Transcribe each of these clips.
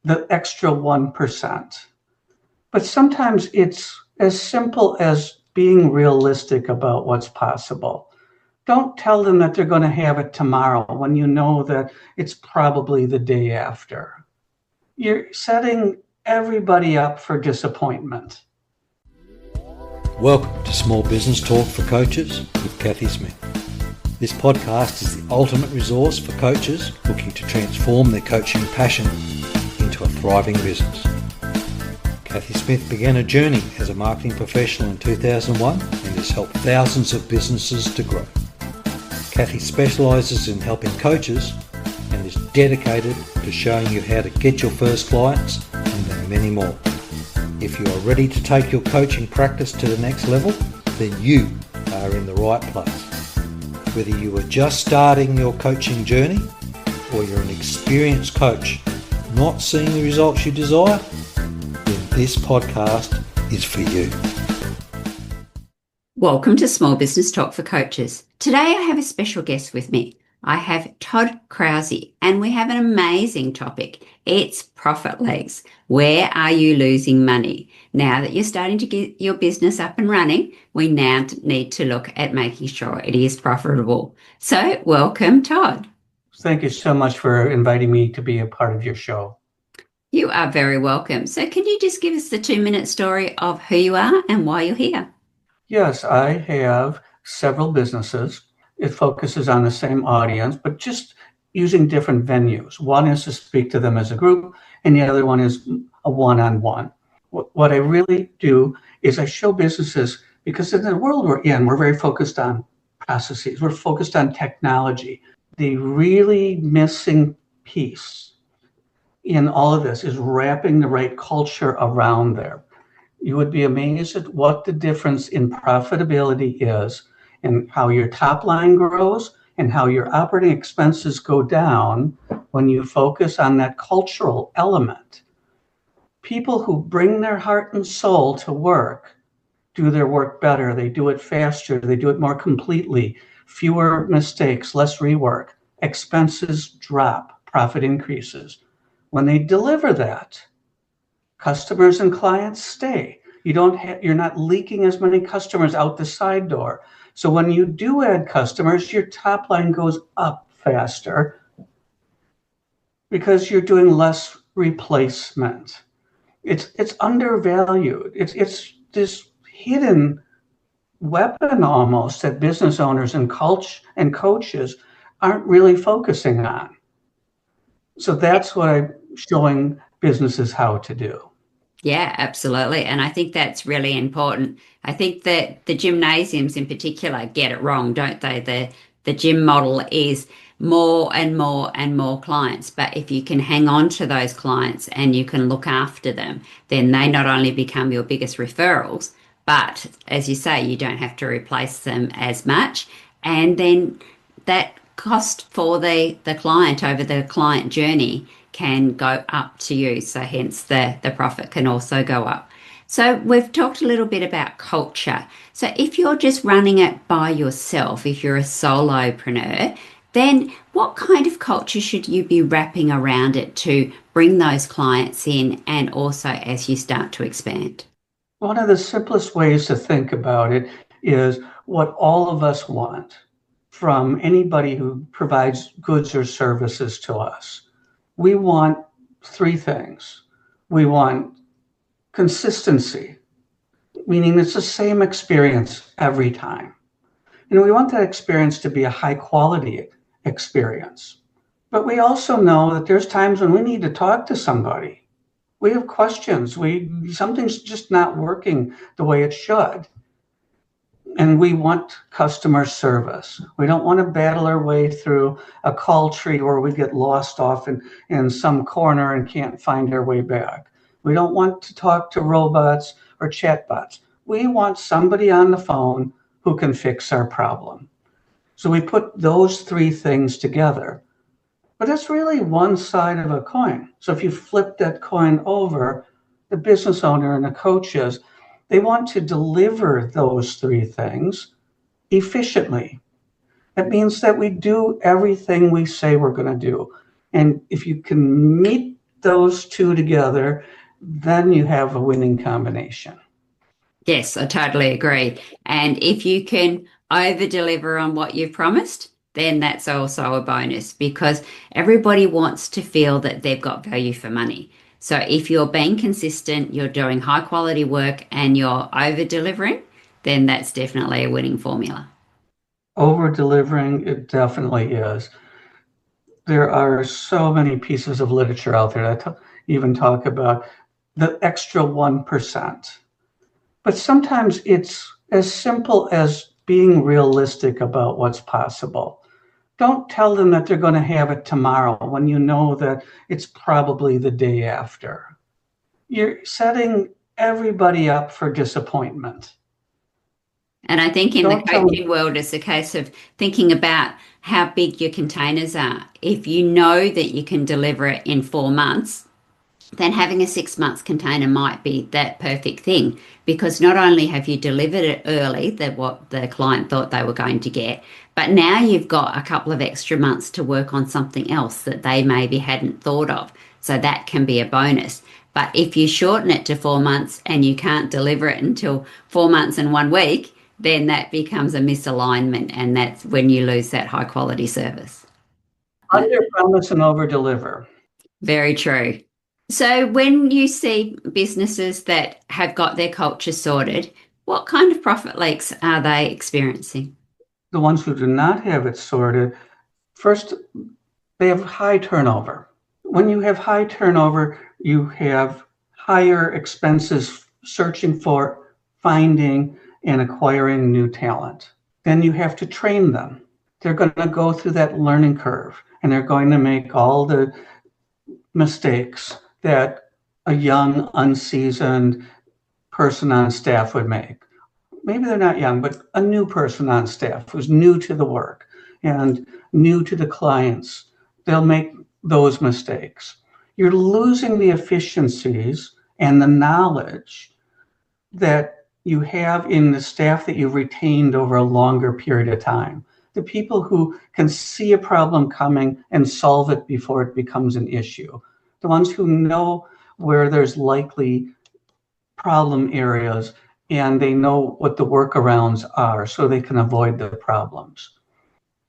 the extra 1%. But sometimes it's as simple as being realistic about what's possible. Don't tell them that they're going to have it tomorrow when you know that it's probably the day after. You're setting everybody up for disappointment. Welcome to Small Business Talk for Coaches with Cathy Smith. This podcast is the ultimate resource for coaches looking to transform their coaching passion into a thriving business. Cathy Smith began a journey as a marketing professional in 2001 and has helped thousands of businesses to grow. Cathy specialises in helping coaches and is dedicated to showing you how to get your first clients and then many more. If you are ready to take your coaching practice to the next level, then you are in the right place. Whether you are just starting your coaching journey or you're an experienced coach not seeing the results you desire, then this podcast is for you. Welcome to Small Business Talk for Coaches. Today I have a special guest with me. I have Todd Krause, and we have an amazing topic. It's profit legs. Where are you losing money? Now that you're starting to get your business up and running, we now need to look at making sure it is profitable. So welcome, Todd. Thank you so much for inviting me to be a part of your show. You are very welcome. So can you just give us the 2-minute story of who you are and why you're here? Yes, I have several businesses. It focuses on the same audience, but just using different venues. One is to speak to them as a group, and the other one is a one-on-one. What I really do is I show businesses, because in the world we're in, we're very focused on processes. We're focused on technology. The really missing piece in all of this is wrapping the right culture around there. You would be amazed at what the difference in profitability is and how your top line grows and how your operating expenses go down when you focus on that cultural element. People who bring their heart and soul to work do their work better. They do it faster. They do it more completely. Fewer mistakes, less rework. Expenses drop. Profit increases. When they deliver that, customers and clients stay. You're not leaking as many customers out the side door. So when you do add customers, your top line goes up faster because you're doing less replacement. It's undervalued. It's this hidden weapon almost that business owners and coaches aren't really focusing on. So that's what I'm showing businesses how to do. Yeah, absolutely. And I think that's really important. I think that the gymnasiums in particular get it wrong, don't they? The gym model is more and more and more clients. But if you can hang on to those clients and you can look after them, then they not only become your biggest referrals, but as you say, you don't have to replace them as much. And then that cost for the client over the client journey can go up to you. So hence the profit can also go up. So we've talked a little bit about culture. So if you're just running it by yourself, if you're a solopreneur, then what kind of culture should you be wrapping around it to bring those clients in and also as you start to expand? One of the simplest ways to think about it is what all of us want from anybody who provides goods or services to us. We want 3 things. We want consistency, meaning it's the same experience every time. And we want that experience to be a high quality experience. But we also know that there's times when we need to talk to somebody. We have questions. Something's just not working the way it should. And we want customer service. We don't want to battle our way through a call tree where we get lost off in some corner and can't find our way back. We don't want to talk to robots or chatbots. We want somebody on the phone who can fix our problem. So we put those 3 things together. But that's really one side of a coin. So if you flip that coin over, the business owner and the coaches, they want to deliver those 3 things efficiently. That means that we do everything we say we're going to do. And if you can meet those two together, then you have a winning combination. Yes, I totally agree. And if you can over deliver on what you've promised, then that's also a bonus because everybody wants to feel that they've got value for money. So if you're being consistent, you're doing high quality work and you're over delivering, then that's definitely a winning formula. Over delivering, it definitely is. There are so many pieces of literature out there that even talk about the extra 1%. But sometimes it's as simple as being realistic about what's possible. Don't tell them that they're going to have it tomorrow when you know that it's probably the day after. You're setting everybody up for disappointment. And I think in the Don't tell them. coaching world, it's a case of thinking about how big your containers are. If you know that you can deliver it in 4 months, then having a 6 months container might be that perfect thing because not only have you delivered it early, that what the client thought they were going to get, but now you've got a couple of extra months to work on something else that they maybe hadn't thought of. So that can be a bonus. But if you shorten it to 4 months and you can't deliver it until 4 months and 1 week, then that becomes a misalignment and that's when you lose that high quality service. Under promise and over deliver. Very true. So when you see businesses that have got their culture sorted, what kind of profit leaks are they experiencing? The ones who do not have it sorted, first, they have high turnover. When you have high turnover, you have higher expenses searching for, finding, and acquiring new talent. Then you have to train them. They're going to go through that learning curve and they're going to make all the mistakes that a young, unseasoned person on staff would make. Maybe they're not young, but a new person on staff who's new to the work and new to the clients, they'll make those mistakes. You're losing the efficiencies and the knowledge that you have in the staff that you've retained over a longer period of time. The people who can see a problem coming and solve it before it becomes an issue. The ones who know where there's likely problem areas and they know what the workarounds are so they can avoid the problems.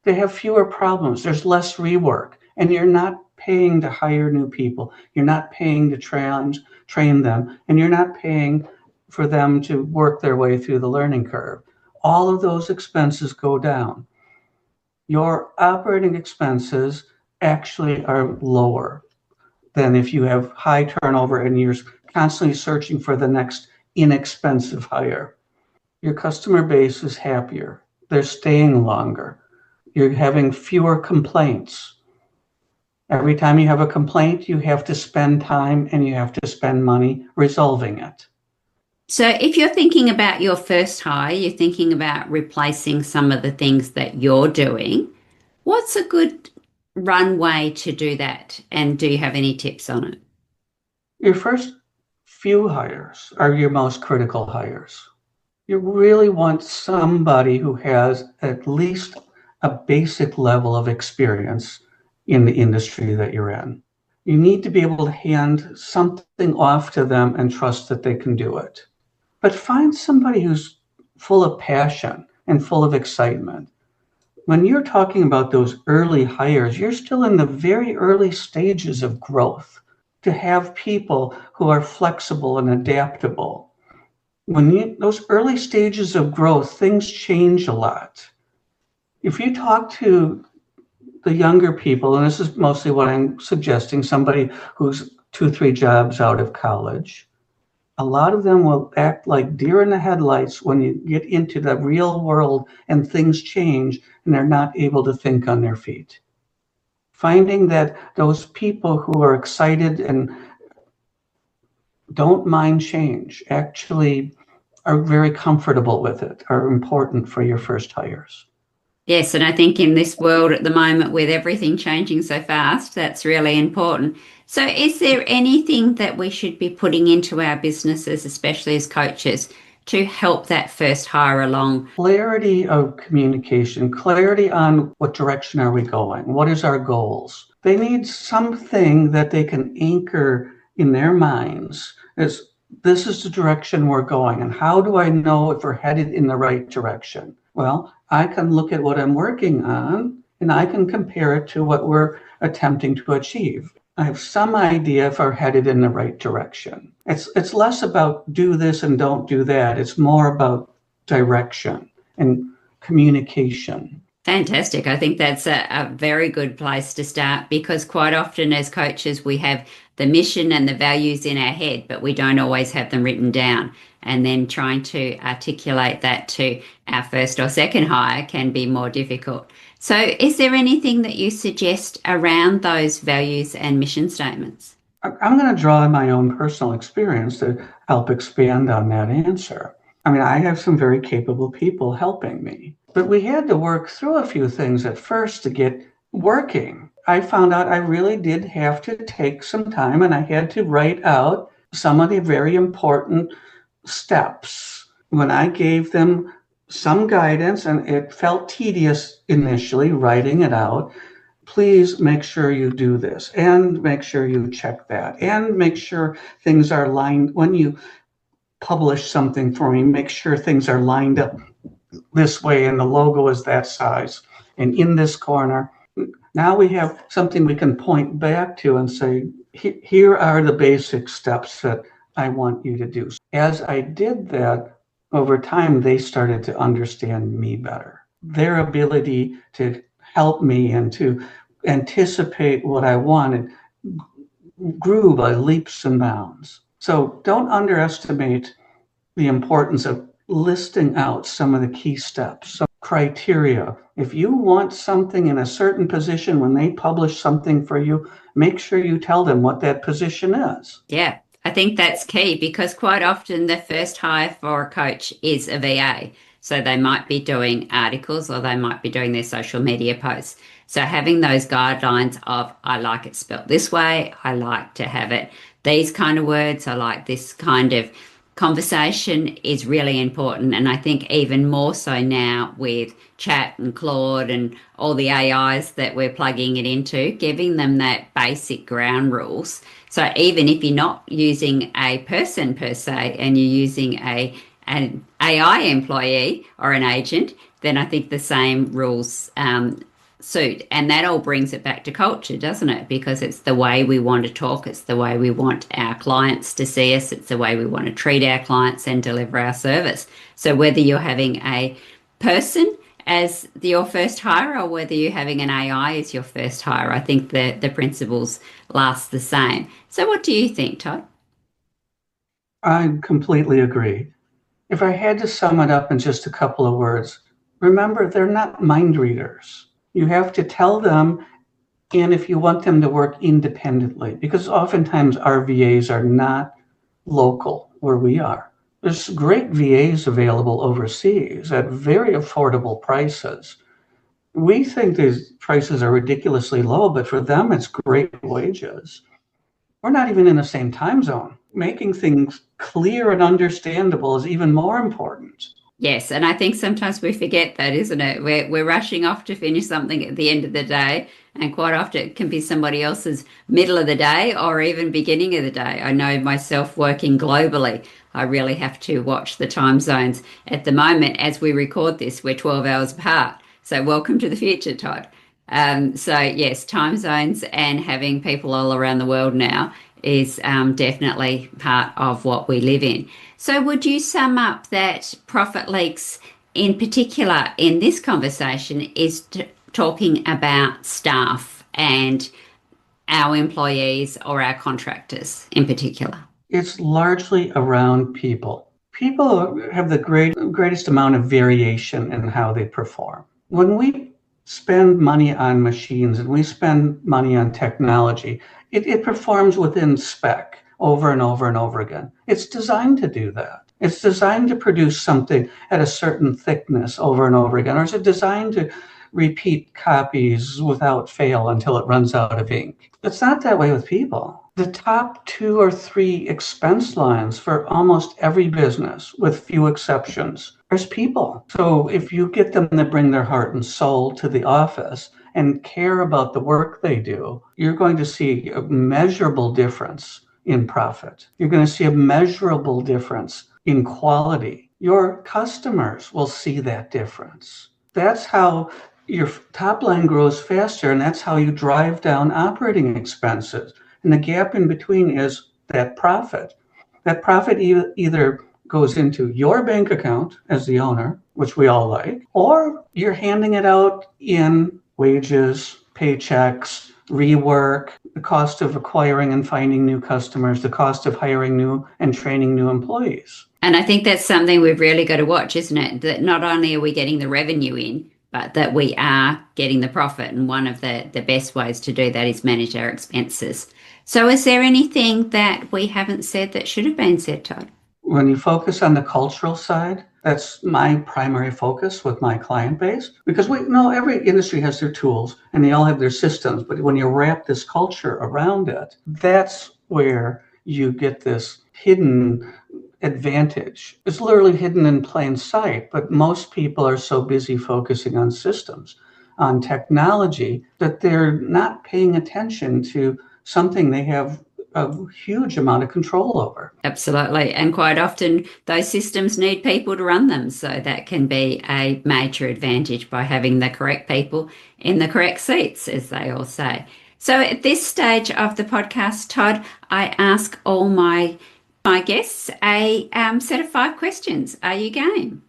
They have fewer problems. There's less rework, and you're not paying to hire new people. You're not paying to train them, and you're not paying for them to work their way through the learning curve. All of those expenses go down. Your operating expenses actually are lower than if you have high turnover and you're constantly searching for the next inexpensive hire. Your customer base is happier. They're staying longer. You're having fewer complaints. Every time you have a complaint, you have to spend time and you have to spend money resolving it. So if you're thinking about your first hire, you're thinking about replacing some of the things that you're doing. What's a good runway to do that? And do you have any tips on it? Your first few hires are your most critical hires. You really want somebody who has at least a basic level of experience in the industry that you're in. You need to be able to hand something off to them and trust that they can do it. But find somebody who's full of passion and full of excitement. When you're talking about those early hires, you're still in the very early stages of growth. To have people who are flexible and adaptable. Those early stages of growth, things change a lot. If you talk to the younger people, and this is mostly what I'm suggesting, somebody who's 2-3 jobs out of college, a lot of them will act like deer in the headlights when you get into the real world and things change and they're not able to think on their feet. Finding that those people who are excited and don't mind change, actually are very comfortable with it, are important for your first hires. Yes, and I think in this world at the moment with everything changing so fast, that's really important. So is there anything that we should be putting into our businesses, especially as coaches, to help that first hire along? Clarity of communication, clarity on what direction are we going, what is our goals, They need something that they can anchor in their minds as this is the direction we're going. And how do I know if we're headed in the right direction? Well, I can look at what I'm working on and I can compare it to what we're attempting to achieve. I have some idea if we're headed in the right direction. It's less about do this and don't do that. It's more about direction and communication. Fantastic. I think that's a very good place to start, because quite often as coaches, we have the mission and the values in our head, but we don't always have them written down. And then trying to articulate that to our first or second hire can be more difficult. So is there anything that you suggest around those values and mission statements? I'm going to draw on my own personal experience to help expand on that answer. I mean, I have some very capable people helping me, but we had to work through a few things at first to get working. I found out I really did have to take some time, and I had to write out some of the very important steps. When I gave them some guidance, and it felt tedious initially writing it out, please make sure you do this and make sure you check that and make sure things are lined. When you publish something for me, make sure things are lined up this way and the logo is that size and in this corner. Now we have something we can point back to and say, here are the basic steps that I want you to do. As I did that, over time, they started to understand me better. Their ability to help me and to anticipate what I wanted grew by leaps and bounds. So don't underestimate the importance of listing out some of the key steps, some criteria. If you want something in a certain position, when they publish something for you, make sure you tell them what that position is. Yeah, I think that's key, because quite often the first hire for a coach is a VA. So they might be doing articles or they might be doing their social media posts. So having those guidelines of, I like it spelt this way, I like to have it these kind of words, I like this kind of conversation, is really important. And I think even more so now with chat and Claude and all the AIs that we're plugging it into, giving them that basic ground rules. So even if you're not using a person per se and you're using an AI employee or an agent, then I think the same rules suit. And that all brings it back to culture, doesn't it? Because it's the way we want to talk, it's the way we want our clients to see us, it's the way we want to treat our clients and deliver our service. So whether you're having a person as your first hire or whether you're having an AI as your first hire, I think the principles last the same. So what do you think, Todd? I completely agree. If I had to sum it up in just a couple of words, remember, they're not mind readers. You have to tell them, and if you want them to work independently, because oftentimes our VAs are not local where we are. There's great VAs available overseas at very affordable prices. We think these prices are ridiculously low, but for them, it's great wages. We're not even in the same time zone. Making things clear and understandable is even more important. Yes, and I think sometimes we forget that, isn't it? We're rushing off to finish something at the end of the day, and quite often it can be somebody else's middle of the day or even beginning of the day. I know myself working globally, I really have to watch the time zones. At the moment, as we record this, we're 12 hours apart. So welcome to the future, Todd. So yes, time zones and having people all around the world now is definitely part of what we live in. So would you sum up that Profit Leaks in particular in this conversation is talking about staff and our employees or our contractors in particular? It's largely around people. People have the greatest amount of variation in how they perform. When we spend money on machines and we spend money on technology, it performs within spec over and over and over again. It's designed to do that. It's designed to produce something at a certain thickness over and over again, or is it designed to repeat copies without fail until it runs out of ink? It's not that way with people. The top 2 or 3 expense lines for almost every business, with few exceptions, is people. So if you get them to bring their heart and soul to the office and care about the work they do, you're going to see a measurable difference in profit. You're going to see a measurable difference in quality. Your customers will see that difference. That's how your top line grows faster, and that's how you drive down operating expenses. And the gap in between is that profit. That profit either goes into your bank account as the owner, which we all like, or you're handing it out in wages, paychecks, rework, the cost of acquiring and finding new customers, the cost of hiring new and training new employees. And I think that's something we've really got to watch, isn't it? That not only are we getting the revenue in, but that we are getting the profit. And one of the best ways to do that is manage our expenses. So is there anything that we haven't said that should have been said, Todd? When you focus on the cultural side, that's my primary focus with my client base, because we know every industry has their tools and they all have their systems. But when you wrap this culture around it, that's where you get this hidden advantage. It's literally hidden in plain sight, but most people are so busy focusing on systems, on technology, that they're not paying attention to something they have a huge amount of control over. Absolutely. And quite often those systems need people to run them. So that can be a major advantage by having the correct people in the correct seats, as they all say. So at this stage of the podcast, Todd, I ask all my guests a set of 5 questions. Are you game?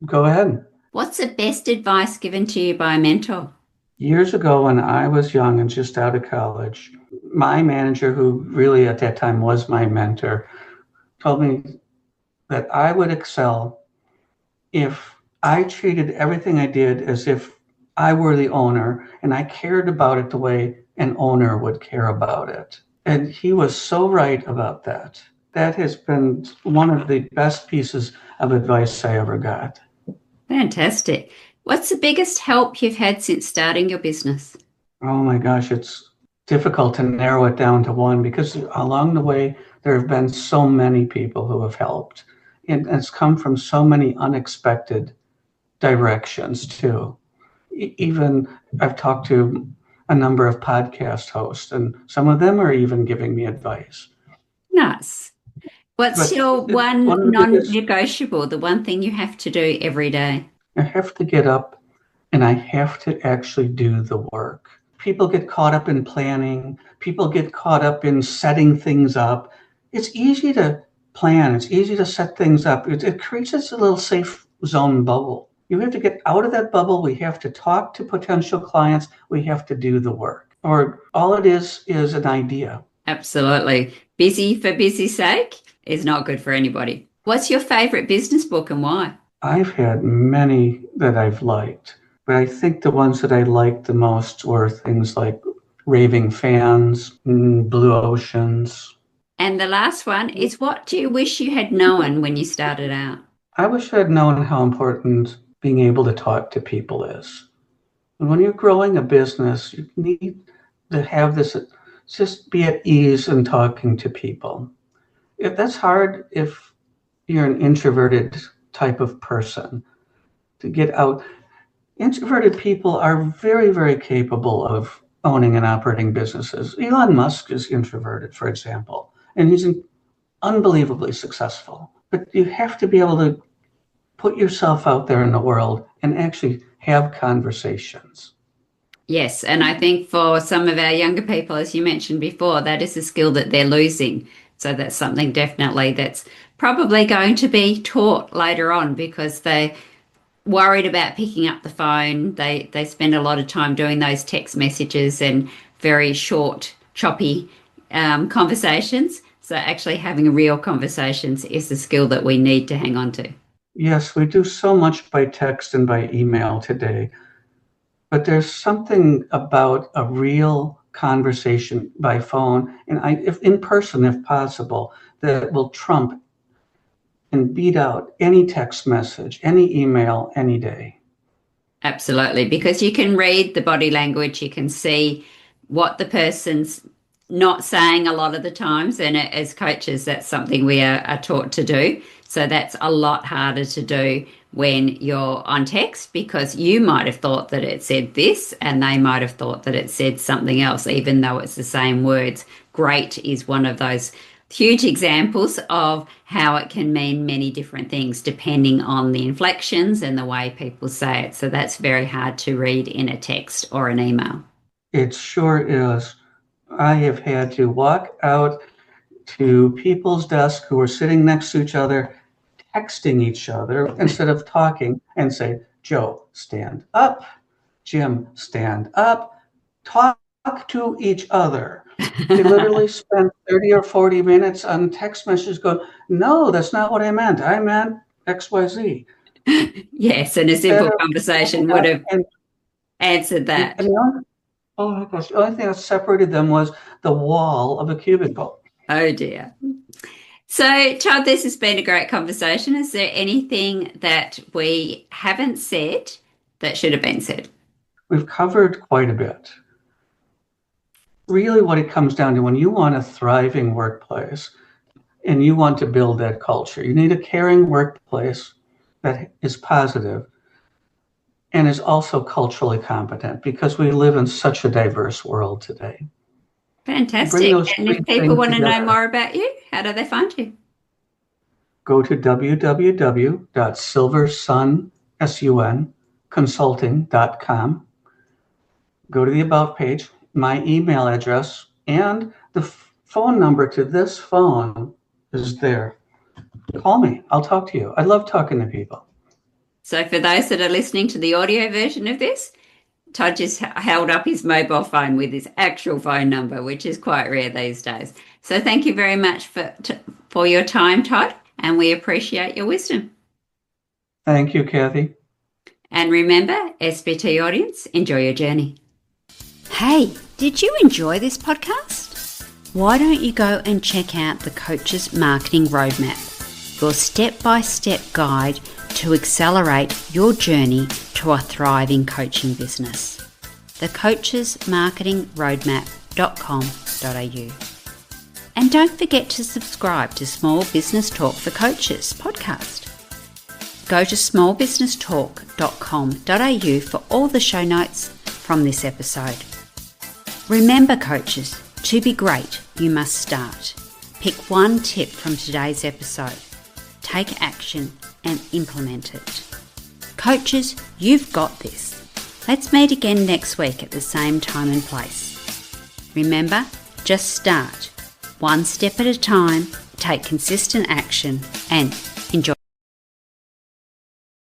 Go ahead. What's the best advice given to you by a mentor? Years ago, when I was young and just out of college, my manager, who really at that time was my mentor, told me that I would excel if I treated everything I did as if I were the owner and I cared about it the way an owner would care about it. And he was so right about that. That has been one of the best pieces of advice I ever got. Fantastic. What's the biggest help you've had since starting your business? Oh my gosh, it's difficult to narrow it down to one, because along the way, there have been so many people who have helped. And it's come from so many unexpected directions too. Even I've talked to a number of podcast hosts, and some of them are even giving me advice. Nice. What's your one biggest, non-negotiable, the one thing you have to do every day? I have to get up and I have to actually do the work. People get caught up in planning. People get caught up in setting things up. It's easy to plan. It's easy to set things up. It creates this little safe zone bubble. You have to get out of that bubble. We have to talk to potential clients. We have to do the work. Or all it is an idea. Absolutely. Busy for busy's sake is not good for anybody. What's your favorite business book and why? I've had many that I've liked, but I think the ones that I liked the most were things like Raving Fans, Blue Oceans. And the last one is, what do you wish you had known when you started out? I wish I had known how important being able to talk to people is. And when you're growing a business, you need to have this, just be at ease in talking to people. That's hard if you're an introverted type of person to get out. Introverted people are very, very capable of owning and operating businesses. Elon Musk is introverted, for example, and he's unbelievably successful. But you have to be able to put yourself out there in the world and actually have conversations. Yes, and I think for some of our younger people, as you mentioned before, that is a skill that they're losing. So that's something definitely that's probably going to be taught later on, because they're worried about picking up the phone. They spend a lot of time doing those text messages and very short, choppy conversations. So actually having real conversations is the skill that we need to hang on to. Yes, we do so much by text and by email today, but there's something about a real conversation by phone and if in person, if possible, that will trump and beat out any text message, any email, any day. Absolutely, because you can read the body language, you can see what the person's not saying a lot of the times, and as coaches, that's something we are taught to do. So that's a lot harder to do when you're on text, because you might have thought that it said this and they might have thought that it said something else, even though it's the same words. Great is one of those huge examples of how it can mean many different things depending on the inflections and the way people say it. So that's very hard to read in a text or an email. It sure is. I have had to walk out to people's desks who are sitting next to each other, texting each other instead of talking, and say, Joe, stand up. Jim, stand up. Talk to each other. They literally spend 30 or 40 minutes on text messages going, no, that's not what I meant. I meant XYZ. Yes, and a simple conversation would have answered that. And oh my gosh, the only thing that separated them was the wall of a cubicle. Oh dear. So, Todd, this has been a great conversation. Is there anything that we haven't said that should have been said? We've covered quite a bit. Really what it comes down to, when you want a thriving workplace and you want to build that culture, you need a caring workplace that is positive and is also culturally competent, because we live in such a diverse world today. Fantastic. And if people want to know more about you, how do they find you? Go to www.silversunconsulting.com. Go to the About page, my email address, and the phone number to this phone is there. Call me. I'll talk to you. I love talking to people. So for those that are listening to the audio version of this, Todd just held up his mobile phone with his actual phone number, which is quite rare these days. So thank you very much for your time, Todd, and we appreciate your wisdom. Thank you, Cathy. And remember, SBT audience, enjoy your journey. Hey, did you enjoy this podcast? Why don't you go and check out the Coach's Marketing Roadmap, your step-by-step guide to accelerate your journey to a thriving coaching business. thecoachesmarketingroadmap.com.au. And don't forget to subscribe to Small Business Talk for Coaches podcast. Go to smallbusinesstalk.com.au for all the show notes from this episode. Remember, coaches, to be great, you must start. Pick one tip from today's episode. Take action and implement it. Coaches, you've got this. Let's meet again next week at the same time and place. Remember, just start. One step at a time, take consistent action, and